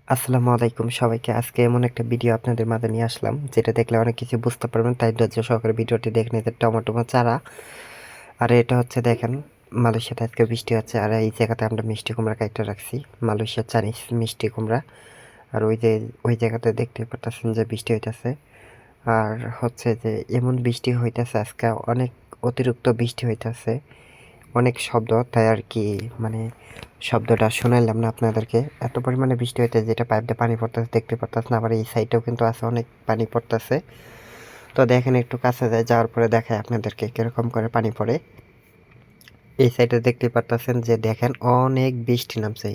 আসসালামু আলাইকুম সবাইকে। আজকে এমন একটা ভিডিও আপনাদের মাঝে নিয়ে আসলাম, যেটা দেখলে অনেক কিছু বুঝতে পারবেন, তাই ধৈর্য সহকারে ভিডিওটি দেখে নিতে। টমেটো চারা, আর এটা হচ্ছে দেখেন মালয়েশিয়াতে আজকে বৃষ্টি হচ্ছে, আর এই জায়গাতে আমরা মিষ্টি কুমড়া কাইটটা রাখছি, মালয়েশিয়ার চাইনিজ মিষ্টি কুমড়া। আর ওই জায়গাতে দেখতে পাচ্ছেন যে বৃষ্টি হইতেছে। আর হচ্ছে যে এমন বৃষ্টি হইতেছে আজকে, অনেক অতিরিক্ত বৃষ্টি হইতেছে, অনেক শব্দ, তাই আর কি মানে শব্দটা শোনাইলাম না আপনাদেরকে। এত পরিমাণে বৃষ্টি হইতে যেটা পাইপ দিয়ে পানি পড়তেছে দেখতে পারতেছে না, আবার এই সাইডেও কিন্তু আছে অনেক পানি পড়তেছে। তো দেখেন একটু কাছে যায়, যাওয়ার পরে দেখায় আপনাদেরকে কিরকম করে পানি পড়ে। এই সাইডে দেখতে পারতেছেন যে দেখেন অনেক বৃষ্টি নামছে,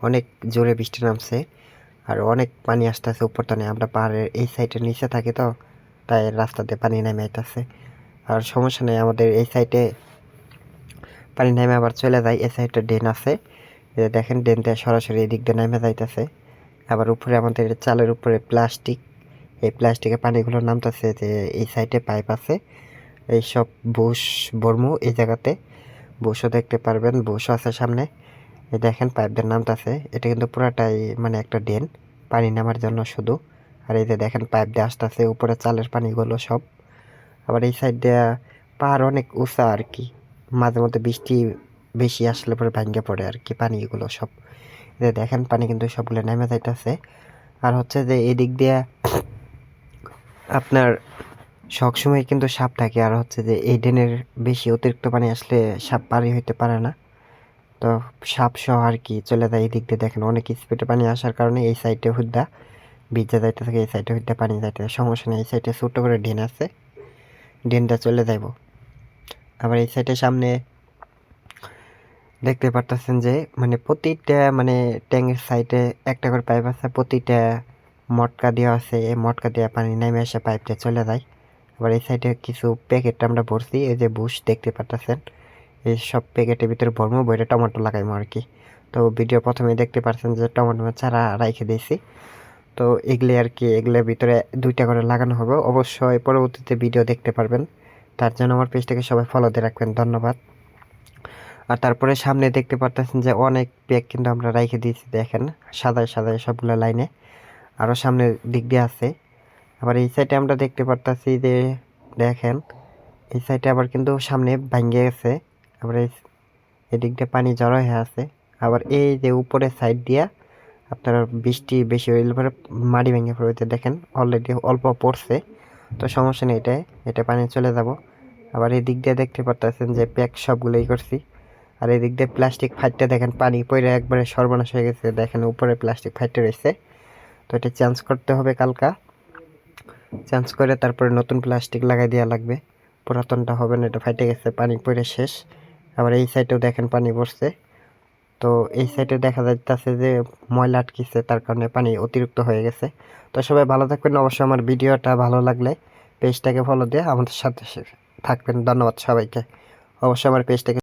অনেক জোরে বৃষ্টি নামছে, আর অনেক পানি আসতেছে উপর টানে। আমরা পাহাড়ের এই সাইডের নিচে থাকি, তো তাই রাস্তাতে পানি নেমে আইতাছে। আর সমস্যা নেই, আমাদের এই সাইডে পানি নেমে আবার চলে যায়। এই সাইডে ড্রেন আছে, দেখেন ড্রেন দিয়ে সরাসরি এদিক দিয়ে নেমে যাইতেছে। আবার উপরে আমাদের চালের উপরে প্লাস্টিক, এই প্লাস্টিকের পানিগুলো নামতেছে, যে এই সাইডে পাইপ আছে, এই সব বুশ বর্মু এই জায়গাতে বুশও দেখতে পারবেন, বুশও আছে সামনে। এই দেখেন পাইপ দিয়ে নামতেছে, এটা কিন্তু পুরাটাই মানে একটা ড্রেন পানি নামার জন্য শুধু। আর এই যে দেখেন পাইপ দিয়ে আসতেছে উপরে চালের পানিগুলো সব। আবার এই সাইড দিয়ে পাহাড় অনেক উঁচা আর কি, মাঝে মধ্যে বৃষ্টি বেশি আসলে পরে ভাঙ্গে পড়ে আর কি পানিগুলো সব। যে দেখেন পানি কিন্তু সবগুলো নেমে যাইতেছে। আর হচ্ছে যে এদিক দিয়ে আপনার সবসময় কিন্তু সাপ থাকে, আর হচ্ছে যে এই ড্রেনের বেশি অতিরিক্ত পানি আসলে সাপ পারি হইতে পারে না, তো সাপ সহ আর কি চলে যায়। এই দিক দিয়ে দেখেন অনেক স্পিডে পানি আসার কারণে এই সাইডে হুদ্দা ভিজে যাইতে থাকে, এই সাইডে হুদ্দা পানি যাইতে থাকে, সমস্যা নেই। এই সাইডে ছোট্ট করে ড্রেন আছে, ড্রেনটা চলে যাইব। আবার এই সাইডের সামনে দেখতে পারতেছেন যে মানে প্রতিটা মানে ট্যাঙ্কের সাইডে একটা করে পাইপ আছে, প্রতিটা মটকা দেওয়া আছে, এই মটকা দেওয়া পানি নেমে এসে পাইপটা চলে যায়। আবার এই সাইডে কিছু প্যাকেট আমরা ভরছি, এই যে বুশ দেখতে পারতেছেন, এই সব প্যাকেটের ভিতরে ভরমো, বইটা টমেটো লাগাইমো আর কি। তো ভিডিও প্রথমে দেখতে পাচ্ছেন যে টমেটো চারা রাইখে দিয়েছি, তো এগুলি আর কি, এগুলোর ভিতরে 2টা করে লাগানো হবে। অবশ্যই পরবর্তীতে ভিডিও দেখতে পারবেন, তার জন্য আমার পেজটাকে সবাই ফলো দিয়ে রাখবেন, ধন্যবাদ। আর তারপরে সামনে দেখতে পারতেছেন যে অনেক প্যাক কিন্তু আমরা রাইখে দিয়েছি, দেখেন সাদায় সাদায় সবগুলো লাইনে, আরও সামনের দিক দিয়ে আছে। আবার এই সাইডে আমরা দেখতে পারতেছি যে দেখেন এই সাইডে আবার কিন্তু সামনে ভাঙ্গে গেছে, আবার এদিক দিয়ে পানি জড়ো হয়ে আছে। আবার এই যে উপরের সাইড দিয়া আপনার বৃষ্টি বেশি হইলে পরে মাটি ভেঙে পড়ে, দেখেন অলরেডি অল্প পড়ছে, তো সমস্যা নেই, এটা পানি চলে যাব। আবার এই দিক দিয়ে দেখতে পারতেছেন যে প্যাক সবগুলোই করছি। আর এই দিক দিয়ে প্লাস্টিক ফাইটটা দেখেন পানি পড়ে একবারে সর্বনাশ হয়ে গেছে, দেখেন উপরে প্লাস্টিক ফাইটটা রয়েছে, তো এটা চেঞ্জ করতে হবে কালকা। চেঞ্জ করে তারপরে নতুন প্লাস্টিক লাগাই দেওয়া লাগবে, পুরাতনটা হবে না, এটা ফাইটে গেছে, পানি পড়ে শেষ। আবার এই সাইডেও দেখেন পানি পড়ছে, তো এই সাইডে দেখা যাচ্ছে যে ময়লা আটকিছে, তার কারণে পানি অতিরিক্ত হয়ে গেছে। তো সবাই ভালো থাকবেন, অবশ্যই আমার ভিডিওটা ভালো লাগলে পেজটাকে ফলো দিয়ে আমাদের সাথে থাকবেন, ধন্যবাদ সবাইকে। অবশ্যই আমার পেজটাকে